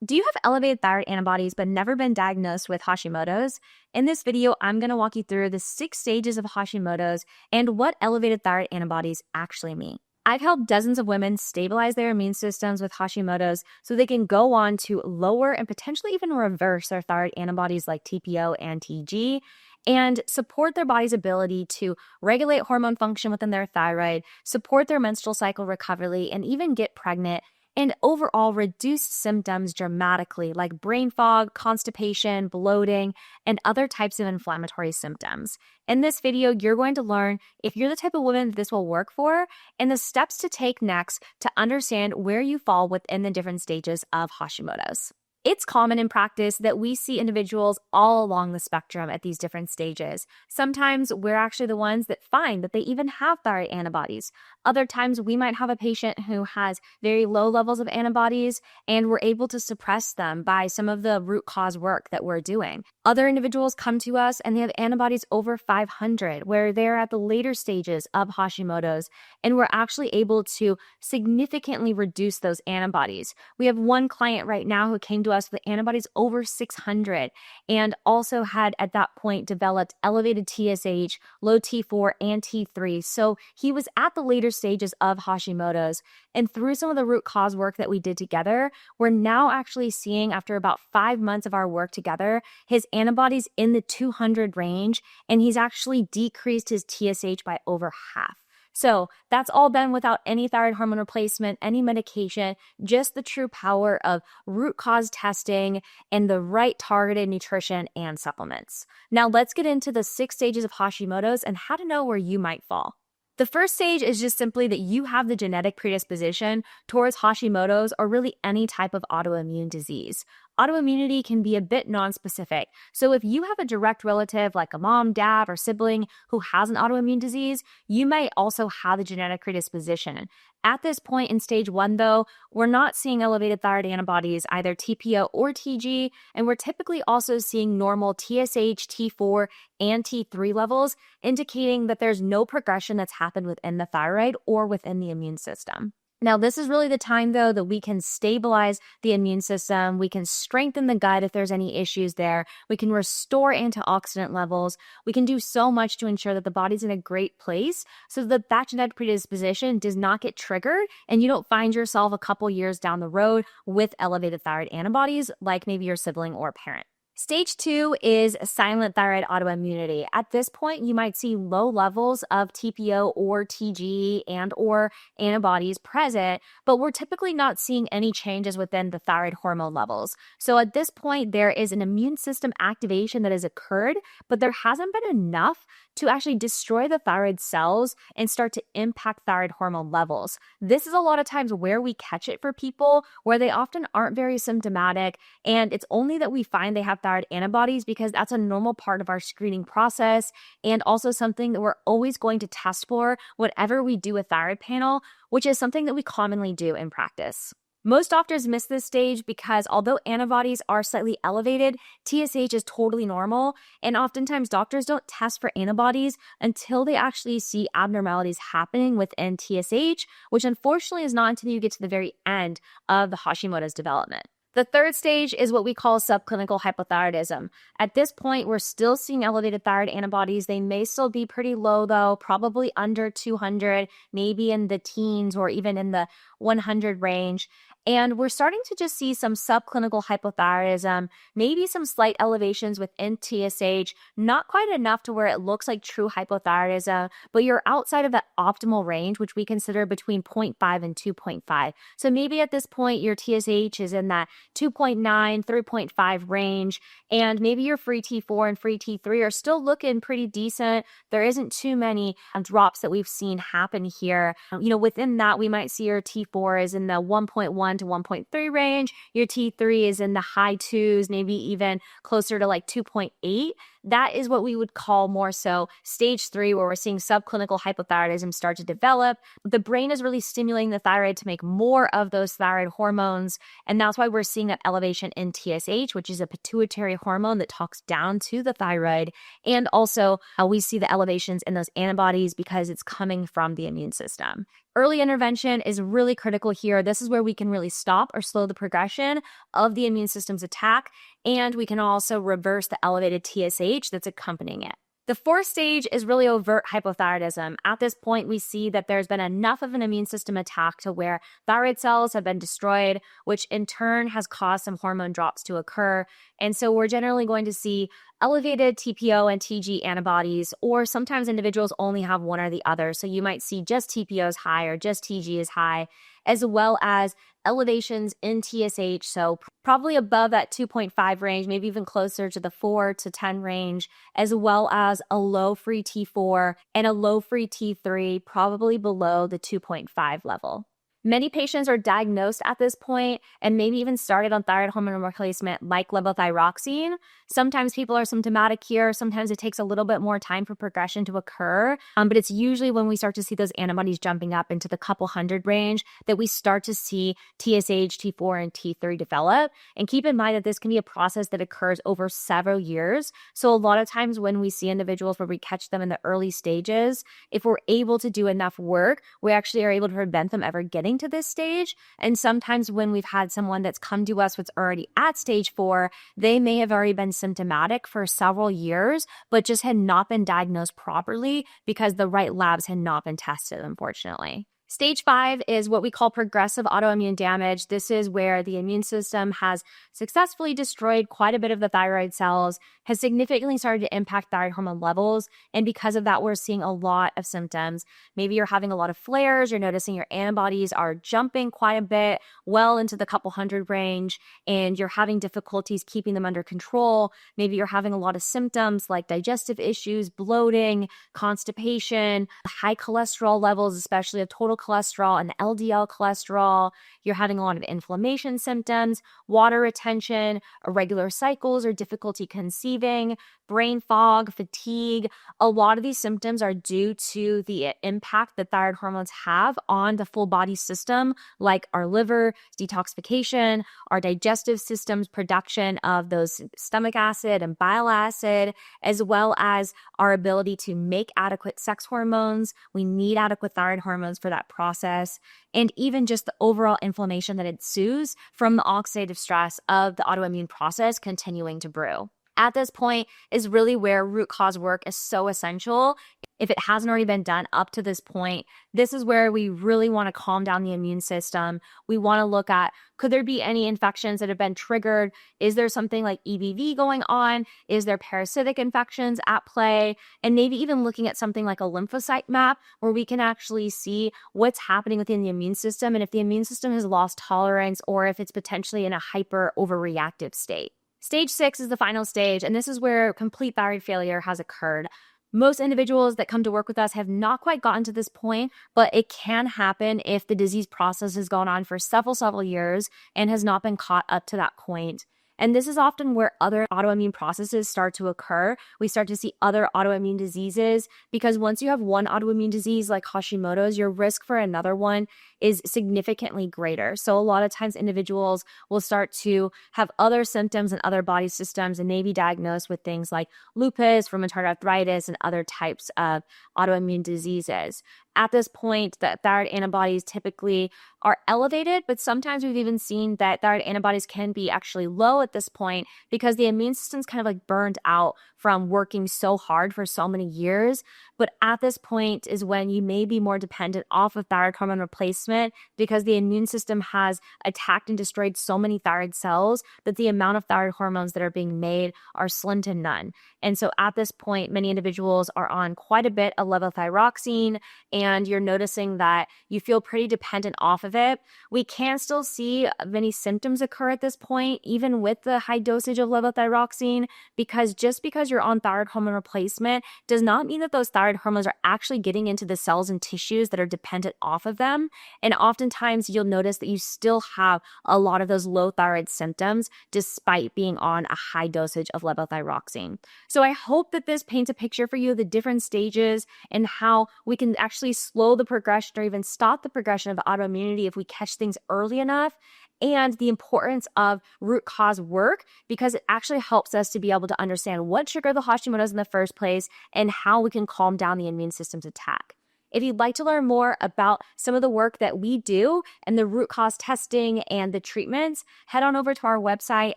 Do you have elevated thyroid antibodies but never been diagnosed with Hashimoto's? In this video, I'm going to walk you through the 6 stages of Hashimoto's and what elevated thyroid antibodies actually mean. I've helped dozens of women stabilize their immune systems with Hashimoto's so they can go on to lower and potentially even reverse their thyroid antibodies like TPO and TG and support their body's ability to regulate hormone function within their thyroid, support their menstrual cycle recovery, and even get pregnant, and overall reduce symptoms dramatically like brain fog, constipation, bloating, and other types of inflammatory symptoms. In this video, you're going to learn if you're the type of woman this will work for and the steps to take next to understand where you fall within the different stages of Hashimoto's. It's common in practice that we see individuals all along the spectrum at these different stages. Sometimes we're actually the ones that find that they even have thyroid antibodies. Other times we might have a patient who has very low levels of antibodies and we're able to suppress them by some of the root cause work that we're doing. Other individuals come to us and they have antibodies over 500 where they're at the later stages of Hashimoto's and we're actually able to significantly reduce those antibodies. We have one client right now who came to us with antibodies over 600 and also had at that point developed elevated TSH, low T4 and T3. So he was at the later stages of Hashimoto's, and through some of the root cause work that we did together, we're now actually seeing after about 5 months of our work together, his antibodies in the 200 range, and he's actually decreased his TSH by over half. So that's all been without any thyroid hormone replacement, any medication, just the true power of root cause testing and the right targeted nutrition and supplements. Now let's get into the 6 stages of Hashimoto's and how to know where you might fall. The first stage is just simply that you have the genetic predisposition towards Hashimoto's or really any type of autoimmune disease. Autoimmunity can be a bit nonspecific. So if you have a direct relative like a mom, dad, or sibling who has an autoimmune disease, you may also have the genetic predisposition. At this point in stage 1, though, we're not seeing elevated thyroid antibodies, either TPO or TG, and we're typically also seeing normal TSH, T4, and T3 levels, indicating that there's no progression that's happened within the thyroid or within the immune system. Now, this is really the time, though, that we can stabilize the immune system. We can strengthen the gut if there's any issues there. We can restore antioxidant levels. We can do so much to ensure that the body's in a great place so that that genetic predisposition does not get triggered and you don't find yourself a couple years down the road with elevated thyroid antibodies like maybe your sibling or parent. Stage 2 is silent thyroid autoimmunity. At this point, you might see low levels of TPO or TG and or antibodies present, but we're typically not seeing any changes within the thyroid hormone levels. So at this point, there is an immune system activation that has occurred, but there hasn't been enough to actually destroy the thyroid cells and start to impact thyroid hormone levels. This is a lot of times where we catch it for people where they often aren't very symptomatic, and it's only that we find they have thyroid antibodies because that's a normal part of our screening process and also something that we're always going to test for whenever we do a thyroid panel, which is something that we commonly do in practice. Most doctors miss this stage because although antibodies are slightly elevated, TSH is totally normal, and oftentimes doctors don't test for antibodies until they actually see abnormalities happening within TSH, which unfortunately is not until you get to the very end of the Hashimoto's development. The third stage is what we call subclinical hypothyroidism. At this point, we're still seeing elevated thyroid antibodies. They may still be pretty low though, probably under 200, maybe in the teens or even in the 100 range. And we're starting to just see some subclinical hypothyroidism, maybe some slight elevations within TSH, not quite enough to where it looks like true hypothyroidism, but you're outside of that optimal range, which we consider between 0.5 and 2.5. So maybe at this point, your TSH is in that 2.9, 3.5 range, and maybe your free T4 and free T3 are still looking pretty decent. There isn't too many drops that we've seen happen here. Within that, we might see your T4 is in the 1.1 to 1.3 range. Your T3 is in the high 2s, maybe even closer to like 2.8. That is what we would call more so stage 3, where we're seeing subclinical hypothyroidism start to develop. The brain is really stimulating the thyroid to make more of those thyroid hormones, and that's why we're seeing that elevation in TSH, which is a pituitary hormone that talks down to the thyroid, and also we see the elevations in those antibodies because it's coming from the immune system. Early intervention is really critical here. This is where we can really stop or slow the progression of the immune system's attack, and we can also reverse the elevated TSH that's accompanying it. The fourth stage is really overt hypothyroidism. At this point, we see that there's been enough of an immune system attack to where thyroid cells have been destroyed, which in turn has caused some hormone drops to occur. And so we're generally going to see elevated TPO and TG antibodies, or sometimes individuals only have one or the other. So you might see just TPO is high or just TG is high, as well as elevations in TSH, so probably above that 2.5 range, maybe even closer to the 4 to 10 range, as well as a low free T4 and a low free T3, probably below the 2.5 level. Many patients are diagnosed at this point and maybe even started on thyroid hormone replacement like levothyroxine. Sometimes people are symptomatic here. Sometimes it takes a little bit more time for progression to occur. But it's usually when we start to see those antibodies jumping up into the couple hundred range that we start to see TSH, T4, and T3 develop. And keep in mind that this can be a process that occurs over several years. So a lot of times when we see individuals where we catch them in the early stages, if we're able to do enough work, we actually are able to prevent them ever getting to this stage. And sometimes when we've had someone that's come to us that's already at stage 4, they may have already been symptomatic for several years, but just had not been diagnosed properly because the right labs had not been tested, unfortunately. Stage 5 is what we call progressive autoimmune damage. This is where the immune system has successfully destroyed quite a bit of the thyroid cells, has significantly started to impact thyroid hormone levels, and because of that, we're seeing a lot of symptoms. Maybe you're having a lot of flares, you're noticing your antibodies are jumping quite a bit, well into the couple hundred range, and you're having difficulties keeping them under control. Maybe you're having a lot of symptoms like digestive issues, bloating, constipation, high cholesterol levels, especially of total cholesterol and LDL cholesterol. You're having a lot of inflammation symptoms, water retention, irregular cycles or difficulty conceiving, brain fog, fatigue. A lot of these symptoms are due to the impact that thyroid hormones have on the full body system, like our liver detoxification, our digestive system's production of those stomach acid and bile acid, as well as our ability to make adequate sex hormones. We need adequate thyroid hormones for that process, and even just the overall inflammation that ensues from the oxidative stress of the autoimmune process continuing to brew. At this point is really where root cause work is so essential. If it hasn't already been done up to this point, this is where we really want to calm down the immune system. We want to look at, could there be any infections that have been triggered? Is there something like EBV going on? Is there parasitic infections at play? And maybe even looking at something like a lymphocyte map where we can actually see what's happening within the immune system and if the immune system has lost tolerance or if it's potentially in a hyper overreactive state. Stage 6 is the final stage, and this is where complete thyroid failure has occurred. Most individuals that come to work with us have not quite gotten to this point, but it can happen if the disease process has gone on for several years and has not been caught up to that point. And this is often where other autoimmune processes start to occur. We start to see other autoimmune diseases because once you have one autoimmune disease like Hashimoto's, your risk for another one is significantly greater. So a lot of times individuals will start to have other symptoms and other body systems and may be diagnosed with things like lupus, rheumatoid arthritis, and other types of autoimmune diseases. At this point, the thyroid antibodies typically are elevated, but sometimes we've even seen that thyroid antibodies can be actually low at this point because the immune system's kind of like burned out from working so hard for so many years. But at this point is when you may be more dependent off of thyroid hormone replacement because the immune system has attacked and destroyed so many thyroid cells that the amount of thyroid hormones that are being made are slim to none. And so at this point, many individuals are on quite a bit of levothyroxine and you're noticing that you feel pretty dependent off of it, we can still see many symptoms occur at this point, even with the high dosage of levothyroxine, because just because you're on thyroid hormone replacement does not mean that those thyroid hormones are actually getting into the cells and tissues that are dependent off of them. And oftentimes you'll notice that you still have a lot of those low thyroid symptoms despite being on a high dosage of levothyroxine. So I hope that this paints a picture for you of the different stages and how we can actually slow the progression or even stop the progression of autoimmunity if we catch things early enough, and the importance of root cause work, because it actually helps us to be able to understand what triggered the Hashimoto's in the first place and how we can calm down the immune system's attack. If you'd like to learn more about some of the work that we do and the root cause testing and the treatments, head on over to our website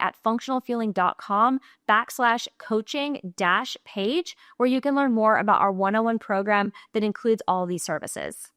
at functionalfueling.com/coaching-page, where you can learn more about our one-on-one program that includes all of these services.